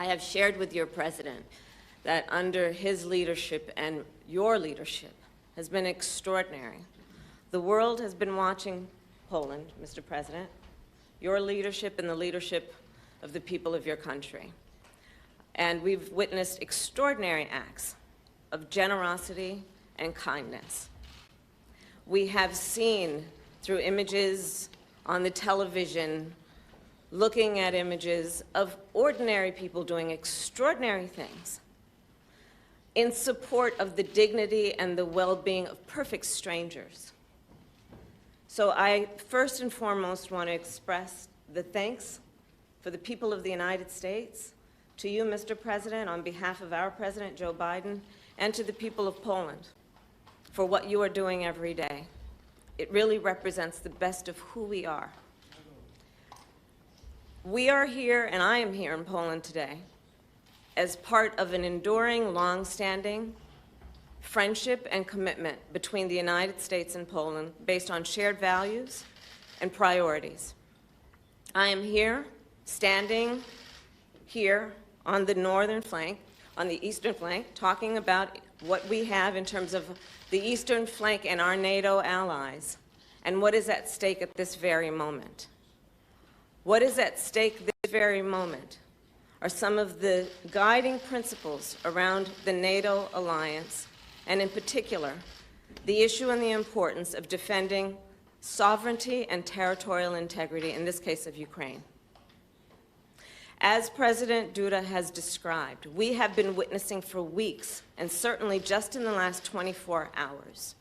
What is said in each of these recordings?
I have shared with your President that under his leadership and your leadership has been extraordinary. The world has been watching Poland, Mr. President, your leadership and the leadership of the people of your country. And we've witnessed extraordinary acts of generosity and kindness. We have seen through images on the television, looking at images of ordinary people doing extraordinary things in support of the dignity and the well-being of perfect strangers. So I first and foremost want to express the thanks for the people of the United States, to you, Mr. President, on behalf of our President, Joe Biden, and to the people of Poland for what you are doing every day. It really represents the best of who we are. We are here, and I am here in Poland today, as part of an enduring, long-standing friendship and commitment between the United States and Poland based on shared values and priorities. I am here, standing here on the northern flank, on the eastern flank, talking about what we have in terms of the eastern flank and our NATO allies, and what is at stake at this very moment. What is at stake this very moment are some of the guiding principles around the NATO alliance, and in particular, the issue and the importance of defending sovereignty and territorial integrity, in this case of Ukraine. As President Duda has described, we have been witnessing for weeks, and certainly just in the last 24 hours,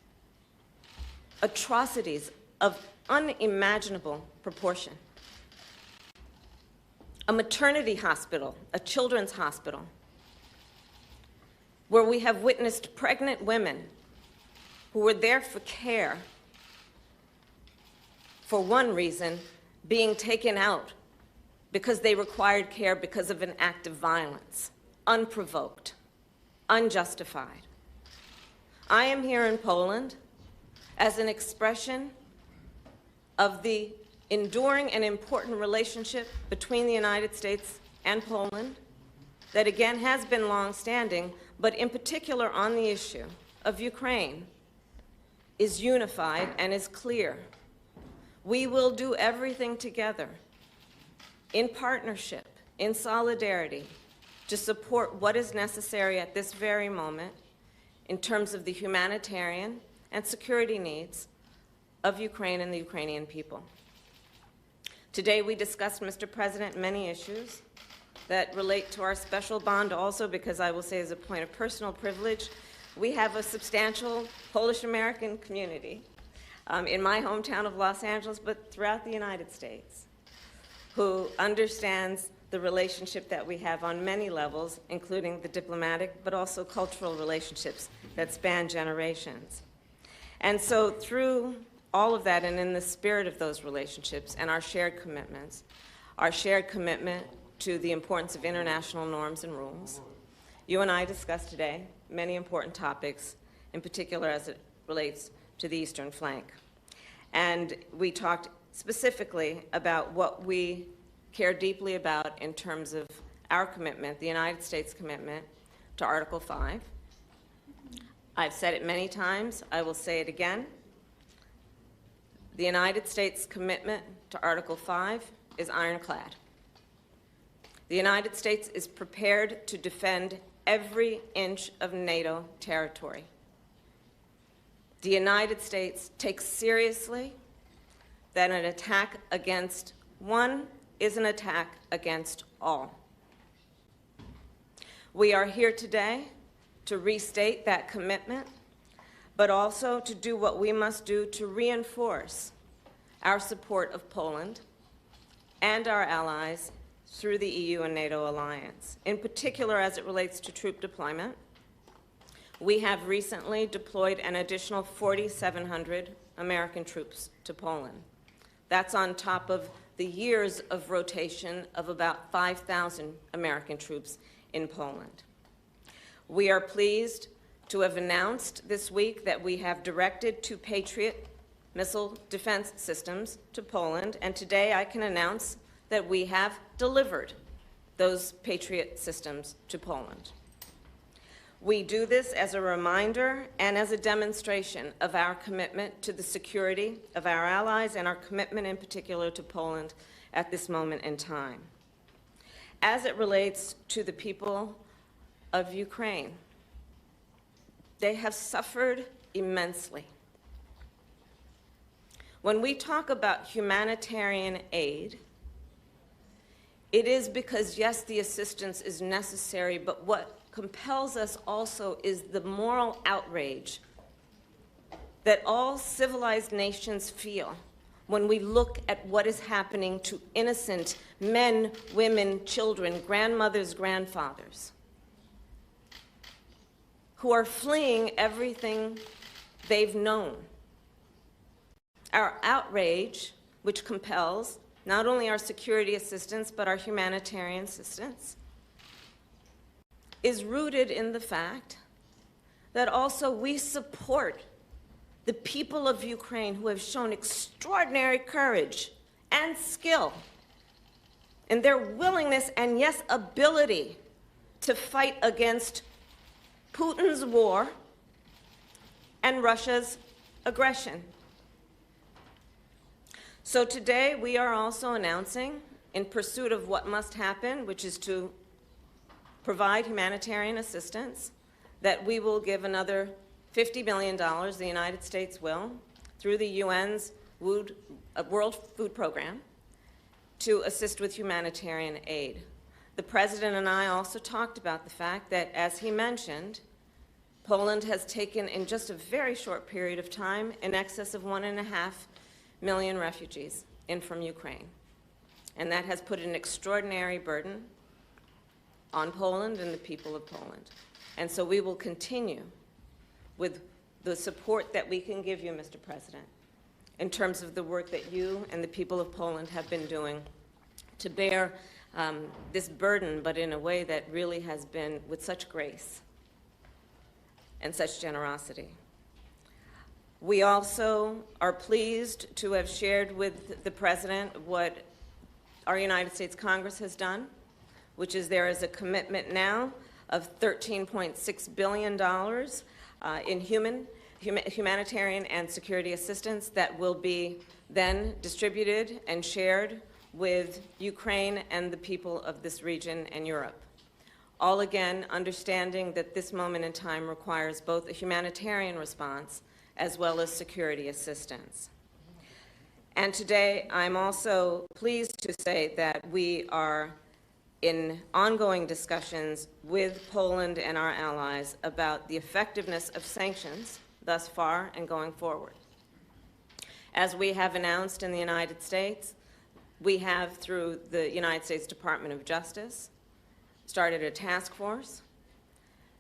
atrocities of unimaginable proportion. A maternity hospital, a children's hospital, where we have witnessed pregnant women who were there for care, for one reason, being taken out because they required care because of an act of violence, unprovoked, unjustified. I am here in Poland as an expression of the enduring and important relationship between the United States and Poland that again has been long-standing, but in particular on the issue of Ukraine is unified and is clear. We will do everything together in partnership, in solidarity, to support what is necessary at this very moment in terms of the humanitarian and security needs of Ukraine and the Ukrainian people. Today we discussed, Mr. President, many issues that relate to our special bond also, because I will say as a point of personal privilege, we have a substantial Polish-American community in my hometown of Los Angeles, but throughout the United States, who understands the relationship that we have on many levels, including the diplomatic, but also cultural relationships that span generations. And so through all of that, and in the spirit of those relationships and our shared commitments, our shared commitment to the importance of international norms and rules, you and I discussed today many important topics, in particular as it relates to the eastern flank. And we talked specifically about what we care deeply about in terms of our commitment, the United States commitment to Article 5. I've said it many times, I will say it again. The United States commitment to Article 5 is ironclad. The United States is prepared to defend every inch of NATO territory. The United States takes seriously that an attack against one is an attack against all. We are here today to restate that commitment, but also to do what we must do to reinforce our support of Poland and our allies through the EU and NATO alliance. In particular, as it relates to troop deployment, we have recently deployed an additional 4,700 American troops to Poland. That's on top of the years of rotation of about 5,000 American troops in Poland. We are pleased to have announced this week that we have directed 2 Patriot missile defense systems to Poland, and today I can announce that we have delivered those Patriot systems to Poland. We do this as a reminder and as a demonstration of our commitment to the security of our allies and our commitment in particular to Poland at this moment in time. As it relates to the people of Ukraine, they have suffered immensely. When we talk about humanitarian aid, it is because, yes, the assistance is necessary, but what compels us also is the moral outrage that all civilized nations feel when we look at what is happening to innocent men, women, children, grandmothers, grandfathers, who are fleeing everything they've known. Our outrage, which compels not only our security assistance, but our humanitarian assistance, is rooted in the fact that also we support the people of Ukraine who have shown extraordinary courage and skill in their willingness and, yes, ability to fight against Putin's war and Russia's aggression. So today we are also announcing, in pursuit of what must happen, which is to provide humanitarian assistance, that we will give another $50 million, the United States will, through the UN's World Food Program, to assist with humanitarian aid. The President and I also talked about the fact that, as he mentioned, Poland has taken, in just a very short period of time, in excess of 1.5 million refugees in from Ukraine. And that has put an extraordinary burden on Poland and the people of Poland. And so we will continue with the support that we can give you, Mr. President, in terms of the work that you and the people of Poland have been doing to bear this burden, but in a way that really has been with such grace and such generosity. We also are pleased to have shared with the President what our United States Congress has done, which is there is a commitment now of $13.6 billion in humanitarian and security assistance that will be then distributed and shared with Ukraine and the people of this region and Europe. All again, understanding that this moment in time requires both a humanitarian response as well as security assistance. And today, I'm also pleased to say that we are in ongoing discussions with Poland and our allies about the effectiveness of sanctions thus far and going forward. As we have announced in the United States, we have, through the United States Department of Justice, started a task force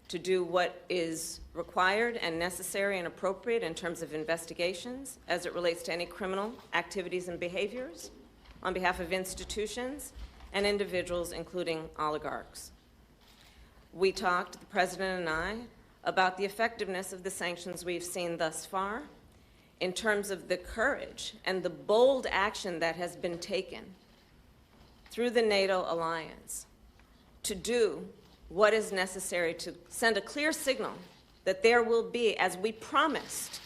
to do what is required and necessary and appropriate in terms of investigations as it relates to any criminal activities and behaviors on behalf of institutions and individuals, including oligarchs. We talked, the President and I, about the effectiveness of the sanctions we've seen thus far in terms of the courage and the bold action that has been taken through the NATO alliance to do what is necessary to send a clear signal that there will be, as we promised,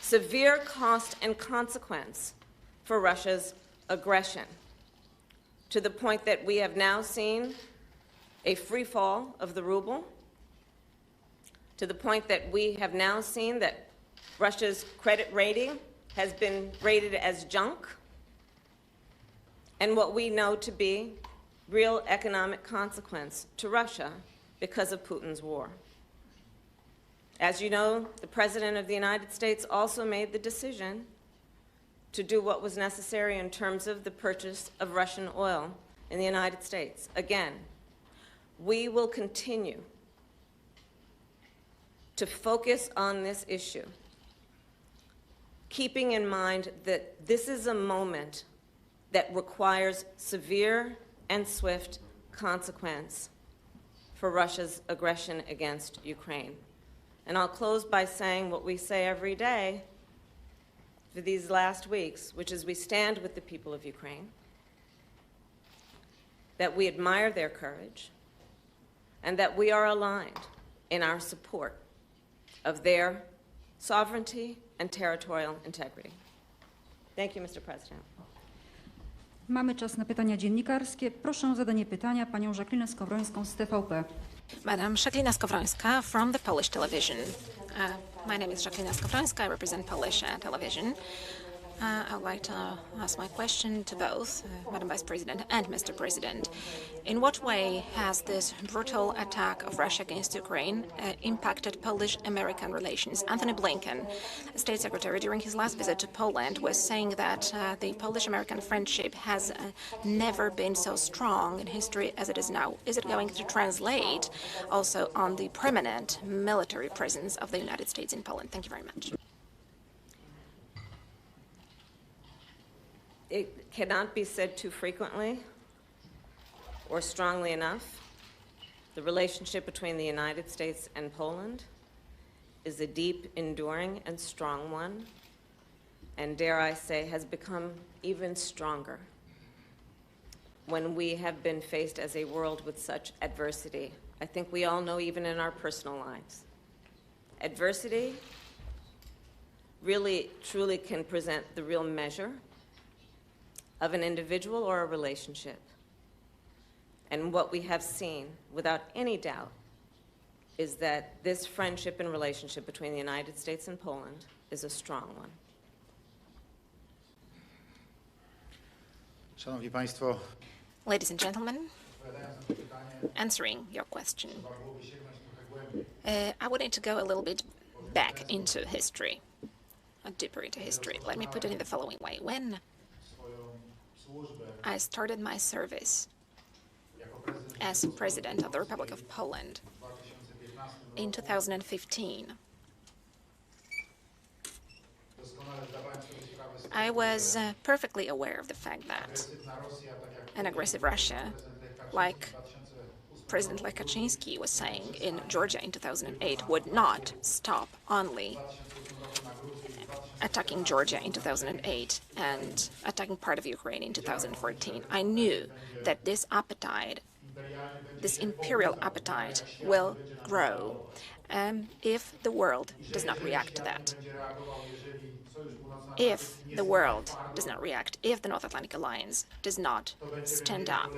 severe cost and consequence for Russia's aggression, to the point that we have now seen a free fall of the ruble, to the point that we have now seen that Russia's credit rating has been rated as junk, and what we know to be real economic consequence to Russia because of Putin's war. As you know, the President of the United States also made the decision to do what was necessary in terms of the purchase of Russian oil in the United States. Again, we will continue to focus on this issue, keeping in mind that this is a moment that requires severe and swift consequence for Russia's aggression against Ukraine. And I'll close by saying what we say every day for these last weeks, which is we stand with the people of Ukraine. that we admire their courage, and that we are aligned in our support of their sovereignty and territorial integrity. Thank you, Mr. President. Mamy czas na pytania dziennikarskie. Proszę o zadanie pytania panią Jacqueline Skowrońską z TVP. Madam Jacqueline Skowrońska from the Polish television. My name is Jacqueline Skowrońska. I represent Polish television. I would like to ask my question to both Madam Vice President and Mr. President. In what way has this brutal attack of Russia against Ukraine impacted Polish-American relations? Anthony Blinken, State Secretary, during his last visit to Poland, was saying that the Polish-American friendship has never been so strong in history as it is now. Is it going to translate also on the permanent military presence of the United States in Poland? Thank you very much. It cannot be said too frequently or strongly enough. The relationship between the United States and Poland is a deep, enduring, and strong one, and dare I say, has become even stronger when we have been faced as a world with such adversity. I think we all know, even in our personal lives, adversity really, truly can present the real measure of an individual or a relationship. And what we have seen, without any doubt, is that this friendship and relationship between the United States and Poland is a strong one. Szanowni Państwo, Ladies and gentlemen, answering your question, I would need to go a little bit back into history, deeper into history. Let me put it in the following way. When I started my service as President of the Republic of Poland in 2015, I was perfectly aware of the fact that an aggressive Russia, like President Lech Kaczynski was saying in Georgia in 2008, would not stop only attacking Georgia in 2008 and attacking part of Ukraine in 2014. I knew that this appetite, this imperial appetite, will grow if the world does not react to that. If the world does not react, if the North Atlantic Alliance does not stand up,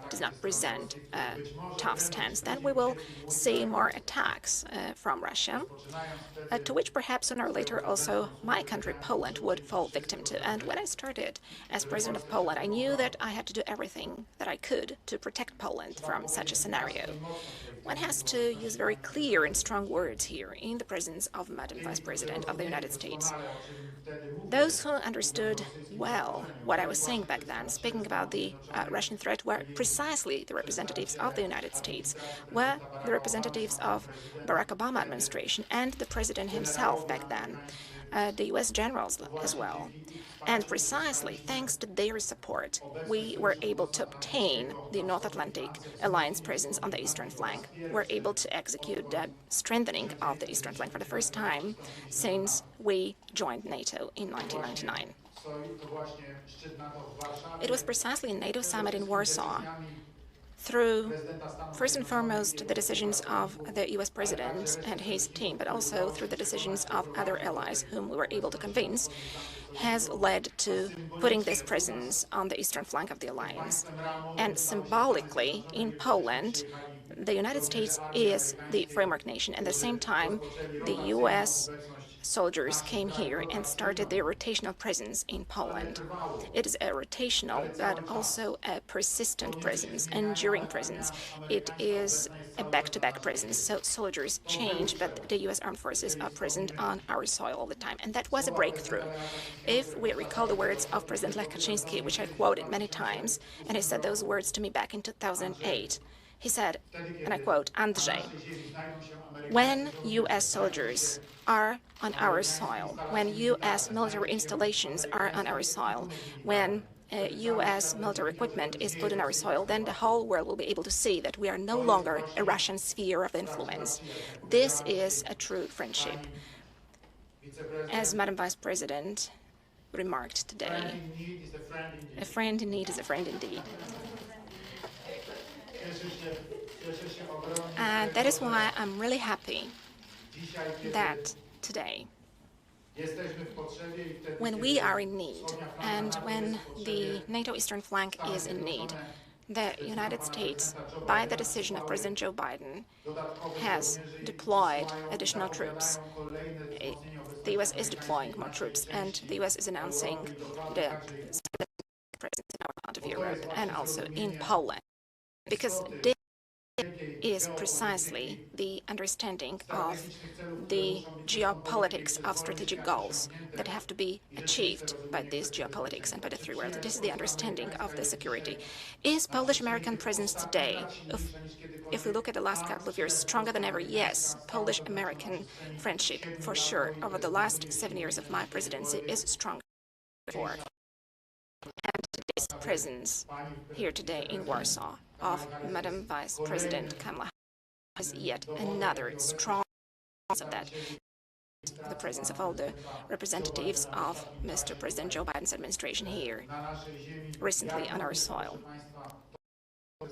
does not present a tough stance, then we will see more attacks from Russia, to which perhaps sooner or later also my country, Poland, would fall victim to. And when I started as President of Poland, I knew that I had to do everything that I could to protect Poland from such a scenario. One has to use very clear and strong words here in the presence of Madam Vice President of the United States. Those who understood well what I was saying back then, speaking about the Russian threat, were precisely the representatives of the United States, were the representatives of Barack Obama administration and the President himself back then, the US generals as well. And precisely thanks to their support, we were able to obtain the North Atlantic Alliance presence on the eastern flank. We're able to execute the strengthening of the eastern flank for the first time since we joined NATO in 1999. It was precisely a NATO summit in Warsaw, through, first and foremost, the decisions of the US President and his team, but also through the decisions of other allies whom we were able to convince, has led to putting this presence on the eastern flank of the alliance. And symbolically, in Poland, the United States is the framework nation. At the same time, the US soldiers came here and started their rotational presence in Poland. It is a rotational, but also a persistent presence, enduring presence. It is a back-to-back presence, so soldiers change, but the U.S. Armed Forces are present on our soil all the time, and that was a breakthrough. If we recall the words of President Lech Kaczynski, which I quoted many times, and he said those words to me back in 2008, he said, and I quote, "Andrzej, when U.S. soldiers are on our soil, when U.S. military installations are on our soil, when U.S. military equipment is put on our soil, then the whole world will be able to see that we are no longer a Russian sphere of influence. This is a true friendship." As Madam Vice President remarked today, a friend in need is a friend indeed. And that is why I'm really happy that today, when we are in need and when the NATO eastern flank is in need, the United States, by the decision of President Joe Biden, has deployed additional troops. The U.S. is deploying more troops, and the U.S. is announcing the presence in our part of Europe and also in Poland, because this is precisely the understanding of the geopolitics of strategic goals that have to be achieved by this geopolitics and by the three worlds. This is the understanding of the security. Is Polish-American presence today, if we look at the last couple of years, stronger than ever? Yes. Polish-American friendship, for sure, over the last 7 years of my presidency is stronger than before. And this presence here today in Warsaw of Madam Vice President Kamala Harris is yet another strong of that. The presence of all the representatives of Mr. President Joe Biden's administration here recently on our soil.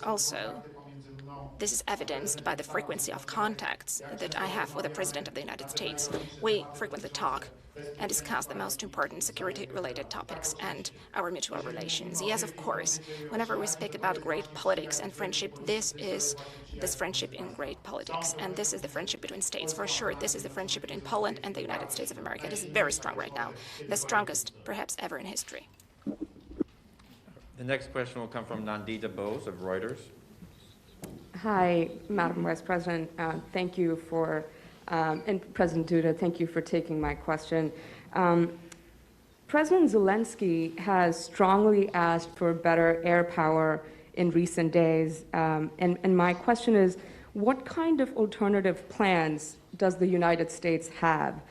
Also, this is evidenced by the frequency of contacts that I have with the President of the United States. We frequently talk and discuss the most important security-related topics and our mutual relations. Yes, of course, whenever we speak about great politics and friendship, this is this friendship in great politics, and this is the friendship between states. For sure, this is the friendship between Poland and the United States of America. It is very strong right now, the strongest perhaps ever in history. The next question will come from Nandita Bose of Reuters. Hi, Madam Vice President. Thank you for, and President Duda, thank you for taking my question. President Zelensky has strongly asked for better air power in recent days. And my question is, what kind of alternative plans does the United States have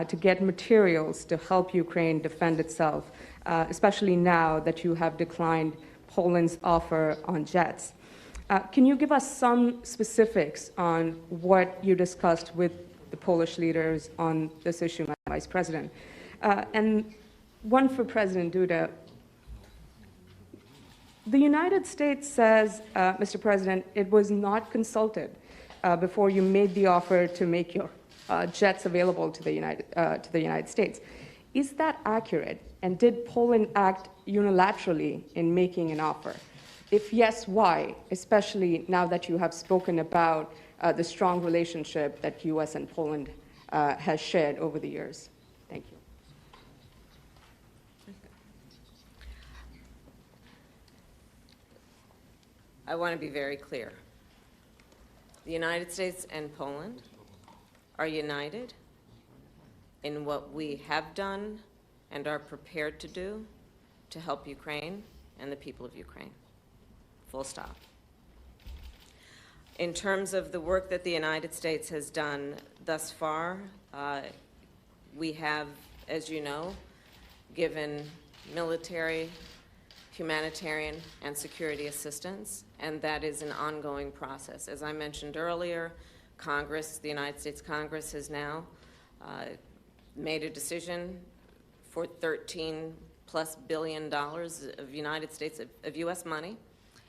to get materials to help Ukraine defend itself, especially now that you have declined Poland's offer on jets? Can you give us some specifics on what you discussed with the Polish leaders on this issue, Madam Vice President? And one for President Duda. The United States says, Mr. President, it was not consulted before you made the offer to make your jets available to the United States. Is that accurate? And did Poland act unilaterally in making an offer? If yes, why? Especially now that you have spoken about the strong relationship that U.S. and Poland has shared over the years. Thank you. I want to be very clear. The United States and Poland are united in what we have done and are prepared to do to help Ukraine and the people of Ukraine. Full stop. In terms of the work that the United States has done thus far, we have, as you know, given military, humanitarian, and security assistance, and that is an ongoing process. As I mentioned earlier, Congress, the United States Congress, has now made a decision for $13+ billion of U.S. money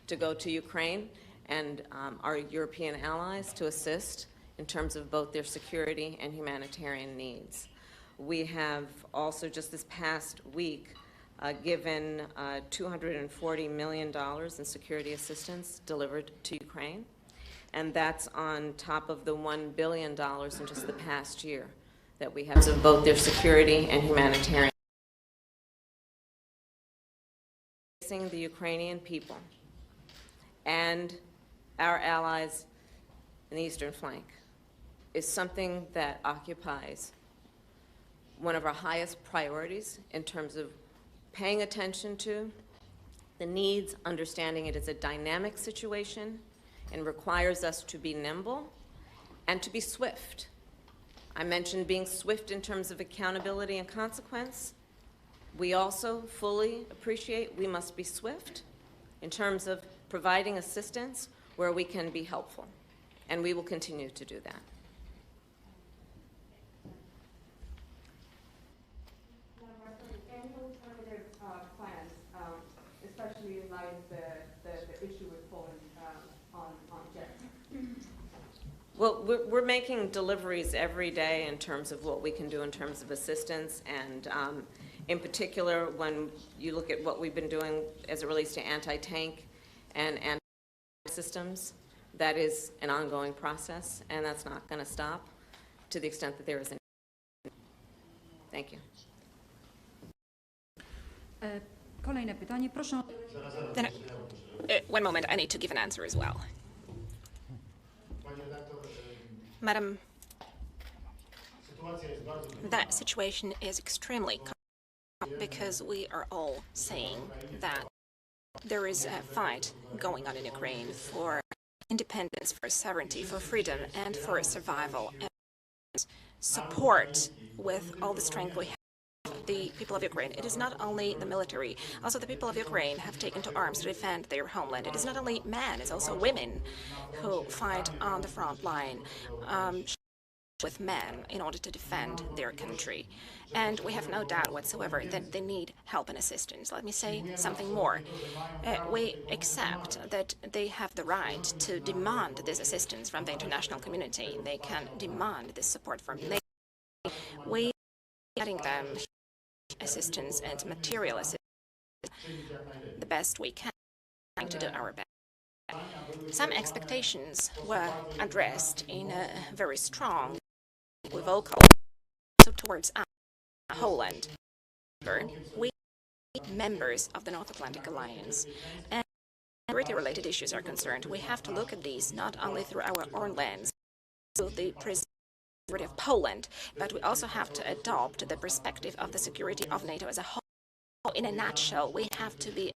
to go to Ukraine and our European allies to assist in terms of both their security and humanitarian needs. We have also just this past week given $240 million in security assistance delivered to Ukraine, and that's on top of the $1 billion in just the past year that we have of both their security and humanitarian. Facing the Ukrainian people and our allies in the eastern flank is something that occupies one of our highest priorities in terms of paying attention to the needs, understanding it is a dynamic situation and requires us to be nimble and to be swift. I mentioned being swift in terms of accountability and consequence. We also fully appreciate we must be swift in terms of providing assistance where we can be helpful, and we will continue to do that. Any alternative plans, especially in light of the issue with Poland on Well, we're making deliveries every day in terms of what we can do in terms of assistance, and in particular, when you look at what we've been doing as it relates to anti-tank and systems, that is an ongoing process, and that's not going to stop to the extent that there is any. Thank you. Kolejne pytanie, proszę. One moment, I need to give an answer as well. Madam, that situation is extremely complex because we are all saying that there is a fight going on in Ukraine for independence, for sovereignty, for freedom, and for survival, and support with all the strength we have the people of Ukraine. It is not only the military, also the people of Ukraine have taken to arms to defend their homeland. It is not only men, it's also women who fight on the front line with men in order to defend their country. And we have no doubt whatsoever that they need help and assistance. Let me say something more. We accept that they have the right to demand this assistance from the international community. They can demand this support from NATO. We are getting them assistance and material assistance the best we can, trying to do our best. Some expectations were addressed in a very strong, vocal, so towards Poland. We members of the North Atlantic Alliance, and security-related issues are concerned. We have to look at these not only through our own lens, so the security of Poland, but we also have to adopt the perspective of the security of NATO as a whole. In a nutshell, we have to be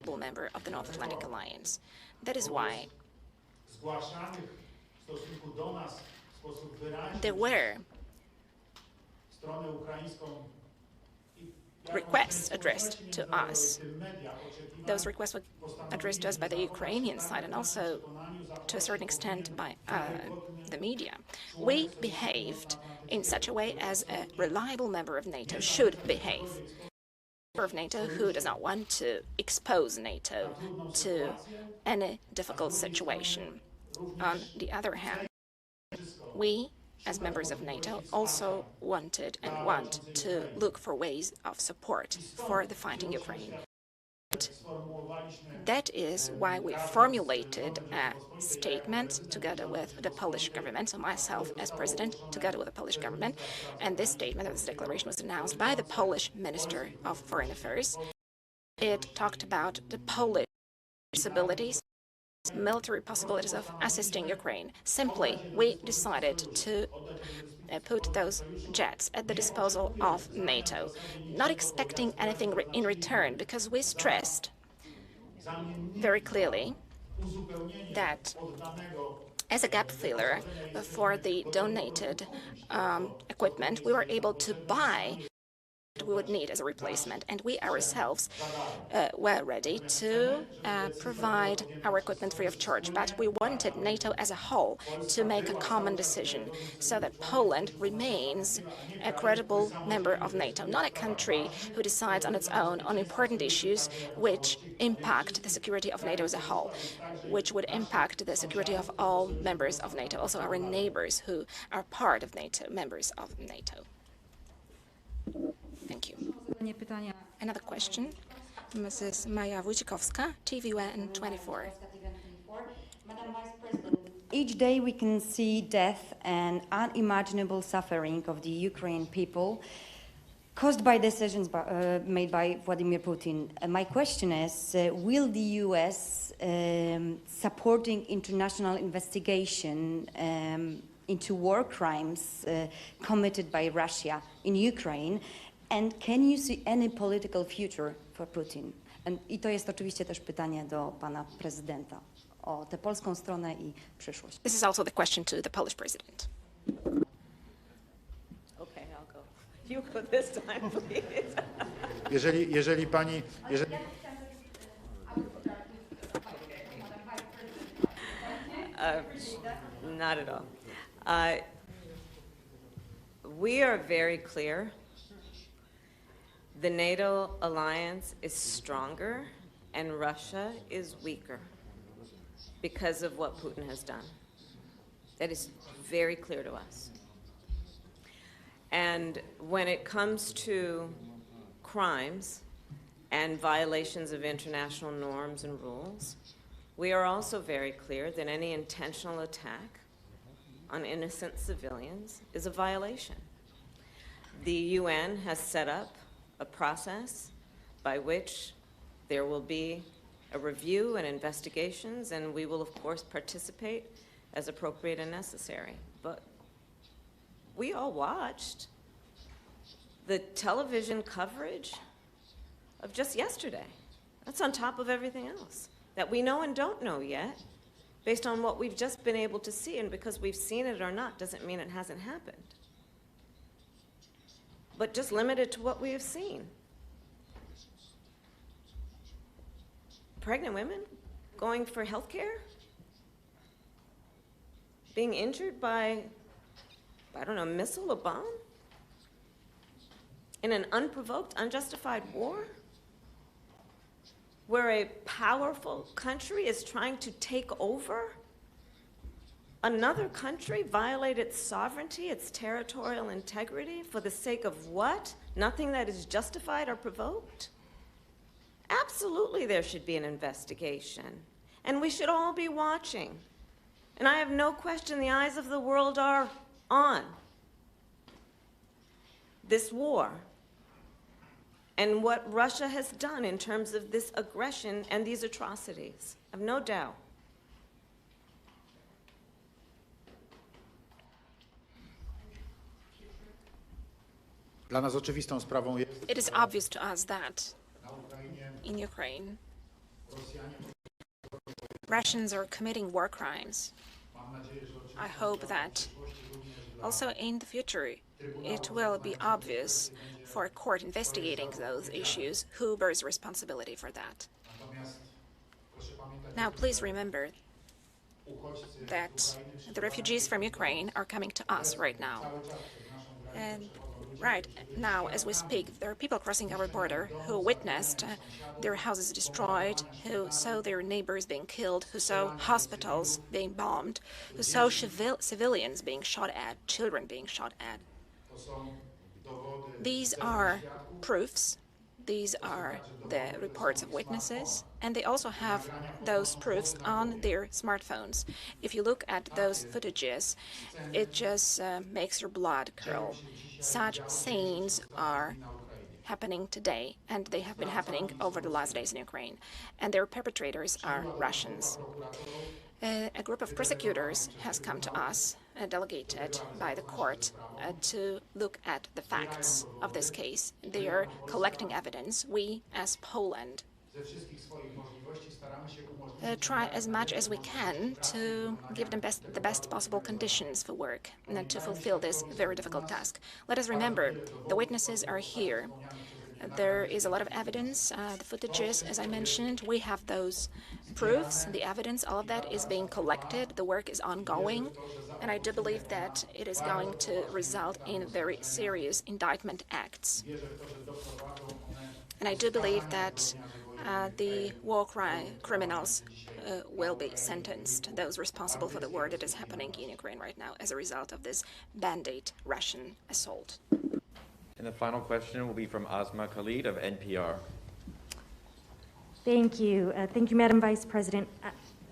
a member of the North Atlantic Alliance. That is why there were requests addressed to us. Those requests were addressed to us by the Ukrainian side and also to a certain extent by the media. We behaved in such a way as a reliable member of NATO should behave. A member of NATO who does not want to expose NATO to any difficult situation. On the other hand, we, as members of NATO, also wanted and want to look for ways of support for the fight in Ukraine. And that is why we formulated a statement together with the Polish government, so myself as president, together with the Polish government, and this statement, this declaration was announced by the Polish Minister of Foreign Affairs. It talked about the Polish possibilities, military possibilities of assisting Ukraine. Simply, we decided to put those jets at the disposal of NATO, not expecting anything in return, because we stressed very clearly that as a gap filler for the donated equipment, we were able to buy what we would need as a replacement, and we ourselves were ready to provide our equipment free of charge. But we wanted NATO as a whole to make a common decision so that Poland remains a credible member of NATO, not a country who decides on its own on important issues which impact the security of NATO as a whole, which would impact the security of all members of NATO, also our neighbors who are part of NATO, members of NATO. Thank you. Another question, Mrs. Maja Wójcikowska, TVN24. Madam Vice President, each day we can see death and unimaginable suffering of the Ukrainian people caused by decisions made by Vladimir Putin. My question is, will the US supporting international investigation into war crimes committed by Russia in Ukraine? And can you see any political future for Putin? I to jest oczywiście też pytanie do pana prezydenta o tę polską stronę i przyszłość. This is also the question to the Polish president. Okay, I'll go. You go this time, please. Jeżeli pani... Not at all. We are very clear. The NATO alliance is stronger and Russia is weaker because of what Putin has done. That is very clear to us. And when it comes to crimes and violations of international norms and rules, we are also very clear that any intentional attack on innocent civilians is a violation. The UN has set up a process by which there will be a review and investigations, and we will, of course, participate as appropriate and necessary. But we all watched the television coverage of just yesterday. That's on top of everything else that we know and don't know yet, based on what we've just been able to see. And because we've seen it or not doesn't mean it hasn't happened. But just limited to what we have seen. Pregnant women going for health care, being injured by, I don't know, a missile, a bomb, in an unprovoked, unjustified war, where a powerful country is trying to take over another country, violate its sovereignty, its territorial integrity, for the sake of what? Nothing that is justified or provoked? Absolutely there should be an investigation. And we should all be watching. And I have no question the eyes of the world are on this war and what Russia has done in terms of this aggression and these atrocities. I have no doubt. Dla nas oczywistą sprawą jest, It is obvious to us that in Ukraine, Russians are committing war crimes. I hope that also in the future it will be obvious for a court investigating those issues who bears responsibility for that. Now, please remember that the refugees from Ukraine are coming to us right now. And right now, as we speak, there are people crossing our border who witnessed their houses destroyed, who saw their neighbors being killed, who saw hospitals being bombed, who saw civilians being shot at, children being shot at. These are proofs. These are the reports of witnesses, and they also have those proofs on their smartphones. If you look at those footages, it just makes your blood curl. Such scenes are happening today, and they have been happening over the last days in Ukraine, and their perpetrators are Russians. A group of prosecutors has come to us, delegated by the court, to look at the facts of this case. They are collecting evidence. We, as Poland, try as much as we can to give them the best possible conditions for work and to fulfill this very difficult task. Let us remember, the witnesses are here. There is a lot of evidence, the footages, as I mentioned. We have those proofs, the evidence, all of that is being collected. The work is ongoing, and I do believe that it is going to result in very serious indictment acts. And I do believe that the war criminals will be sentenced, those responsible for the war that is happening in Ukraine right now as a result of this bandit Russian assault. And the final question will be from Asma Khalid of NPR. Thank you. Thank you, Madam Vice President.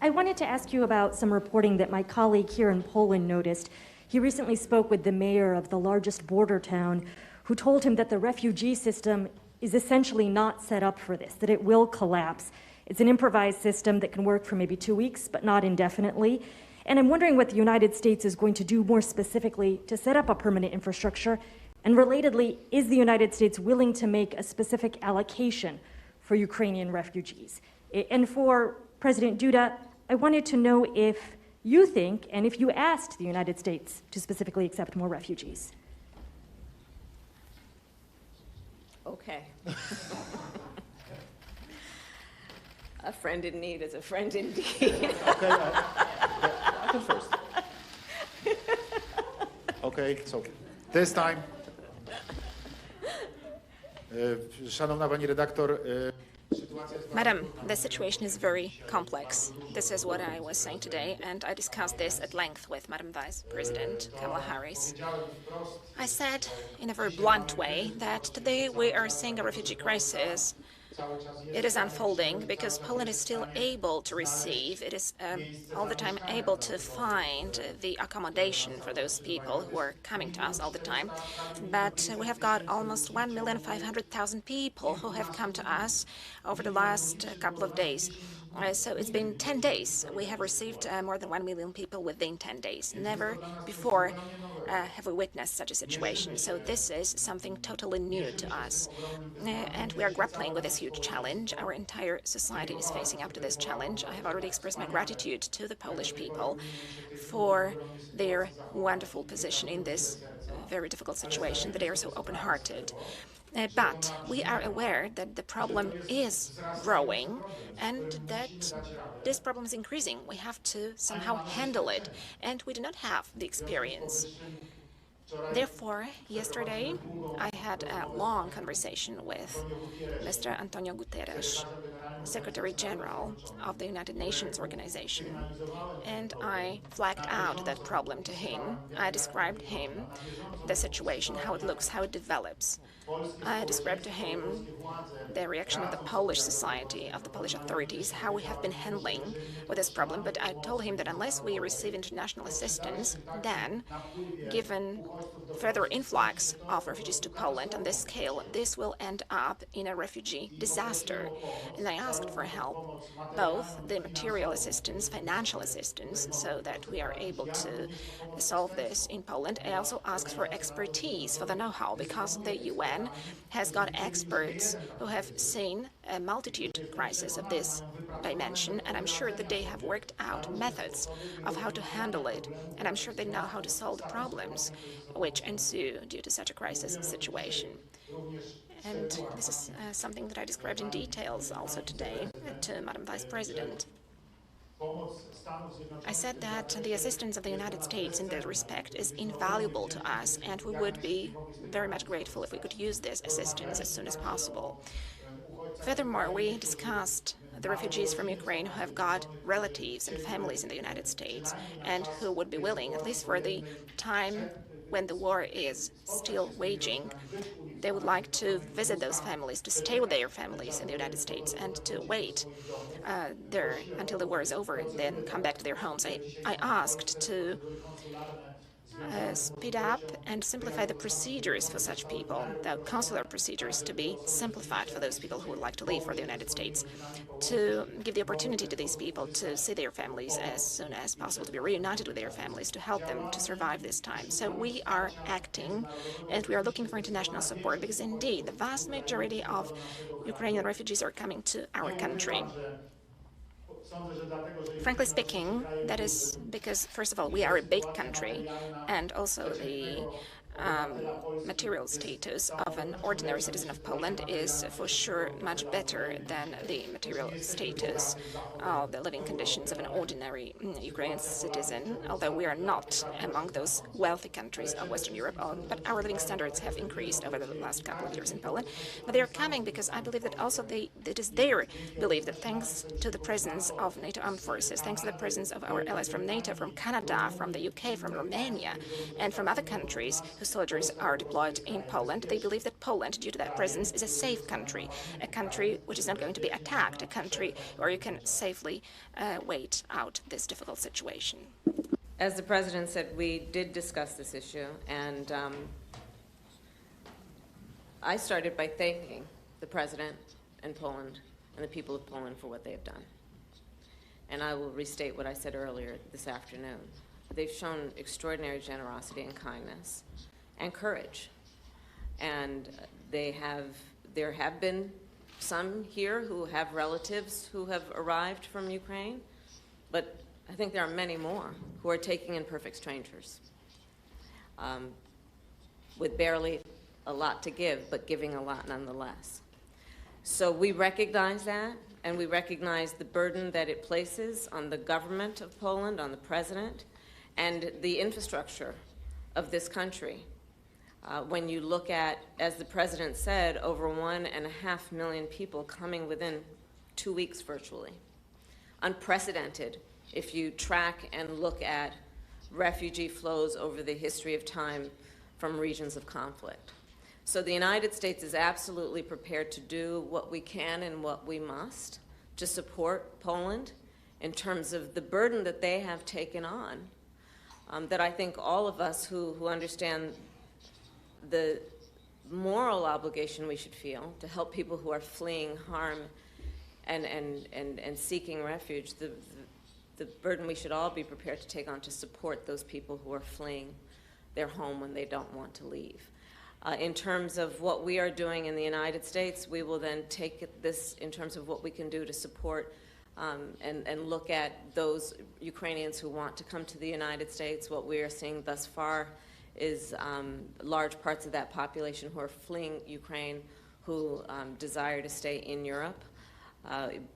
I wanted to ask you about some reporting that my colleague here in Poland noticed. He recently spoke with the mayor of the largest border town, who told him that the refugee system is essentially not set up for this, that it will collapse. It's an improvised system that can work for maybe 2 weeks, but not indefinitely. And I'm wondering what the United States is going to do more specifically to set up a permanent infrastructure. And relatedly, is the United States willing to make a specific allocation for Ukrainian refugees? And for President Duda, I wanted to know if you think, and if you asked the United States to specifically accept more refugees. Okay. A friend in need is a friend indeed. Okay, I can first. Okay, so this time. Szanowna Pani Redaktor, sytuacja Madam, the situation is very complex. This is what I was saying today, and I discussed this at length with Madam Vice President Kamala Harris. I said in a very blunt way that today we are seeing a refugee crisis. It is unfolding because Poland is still able to receive, it is all the time able to find the accommodation for those people who are coming to us all the time. But we have got almost 1,500,000 people who have come to us over the last couple of days. So it's been 10 days. We have received more than 1 million people within 10 days. Never before have we witnessed such a situation. So this is something totally new to us. And we are grappling with this huge challenge. Our entire society is facing up to this challenge. I have already expressed my gratitude to the Polish people for their wonderful position in this very difficult situation, that they are so open-hearted. But we are aware that the problem is growing and that this problem is increasing. We have to somehow handle it, and we do not have the experience. Therefore, yesterday, I had a long conversation with Mr. Antonio Guterres, Secretary General of the United Nations Organization, and I flagged out that problem to him. I described him the situation, how it looks, how it develops. I described to him the reaction of the Polish society, of the Polish authorities, how we have been handling with this problem, but I told him that unless we receive international assistance, then, given further influx of refugees to Poland on this scale, this will end up in a refugee disaster. And I asked for help, both the material assistance, financial assistance, so that we are able to solve this in Poland. I also asked for expertise, for the know-how, because the UN has got experts who have seen a multitude crisis of this dimension, and I'm sure that they have worked out methods of how to handle it, and I'm sure they know how to solve the problems which ensue due to such a crisis situation. And this is something that I described in details also today to Madam Vice President. I said that the assistance of the United States in that respect is invaluable to us, and we would be very much grateful if we could use this assistance as soon as possible. Furthermore, we discussed the refugees from Ukraine who have got relatives and families in the United States and who would be willing, at least for the time when the war is still waging, they would like to visit those families, to stay with their families in the United States and to wait there until the war is over and then come back to their homes. I asked to speed up and simplify the procedures for such people, the consular procedures to be simplified for those people who would like to leave for the United States, to give the opportunity to these people to see their families as soon as possible, to be reunited with their families, to help them to survive this time. So we are acting and we are looking for international support because indeed the vast majority of Ukrainian refugees are coming to our country. Frankly speaking, that is because, first of all, we are a big country, and also the material status of an ordinary citizen of Poland is for sure much better than the material status of the living conditions of an ordinary Ukrainian citizen, although we are not among those wealthy countries of Western Europe, but our living standards have increased over the last couple of years in Poland. But they are coming because I believe that also it is their belief that thanks to the presence of NATO armed forces, thanks to the presence of our allies from NATO, from Canada, from the UK, from Romania, and from other countries whose soldiers are deployed in Poland, they believe that Poland, due to that presence, is a safe country, a country which is not going to be attacked, a country where you can safely wait out this difficult situation. As the President said, we did discuss this issue, and I started by thanking the President and Poland and the people of Poland for what they have done. And I will restate what I said earlier this afternoon. They've shown extraordinary generosity and kindness and courage. And there have been some here who have relatives who have arrived from Ukraine, but I think there are many more who are taking in perfect strangers with barely a lot to give, but giving a lot nonetheless. So we recognize that, and we recognize the burden that it places on the government of Poland, on the President, and the infrastructure of this country. When you look at, as the President said, over 1.5 million people coming within 2 weeks virtually. Unprecedented if you track and look at refugee flows over the history of time from regions of conflict. So the United States is absolutely prepared to do what we can and what we must to support Poland in terms of the burden that they have taken on, that I think all of us who understand the moral obligation we should feel to help people who are fleeing harm and seeking refuge, the burden we should all be prepared to take on to support those people who are fleeing their home when they don't want to leave. In terms of what we are doing in the United States, we will then take this in terms of what we can do to support and look at those Ukrainians who want to come to the United States. What we are seeing thus far is large parts of that population who are fleeing Ukraine who desire to stay in Europe.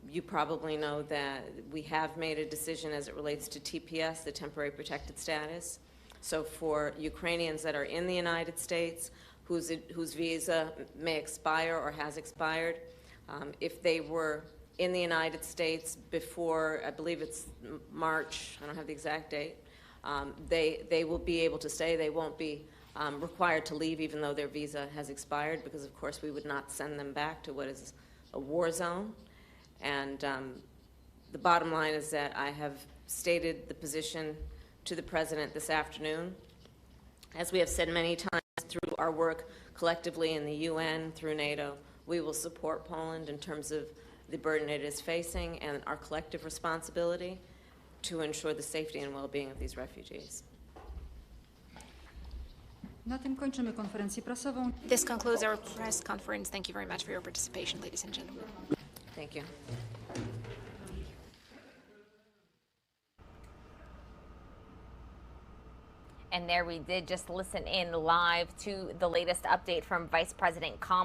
You probably know that we have made a decision as it relates to TPS, the temporary protected status. So for Ukrainians that are in the United States whose visa may expire or has expired, if they were in the United States before, I believe it's March, I don't have the exact date, they will be able to stay. They won't be required to leave even though their visa has expired, because of course we would not send them back to what is a war zone. And the bottom line is that I have stated the position to the President this afternoon. As we have said many times through our work collectively in the UN, through NATO, we will support Poland in terms of the burden it is facing and our collective responsibility to ensure the safety and well-being of these refugees. Na tym kończymy konferencję prasową. This concludes our press conference. Thank you very much for your participation, ladies and gentlemen. Thank you. And there we did just listen in live to the latest update from Vice President Kamala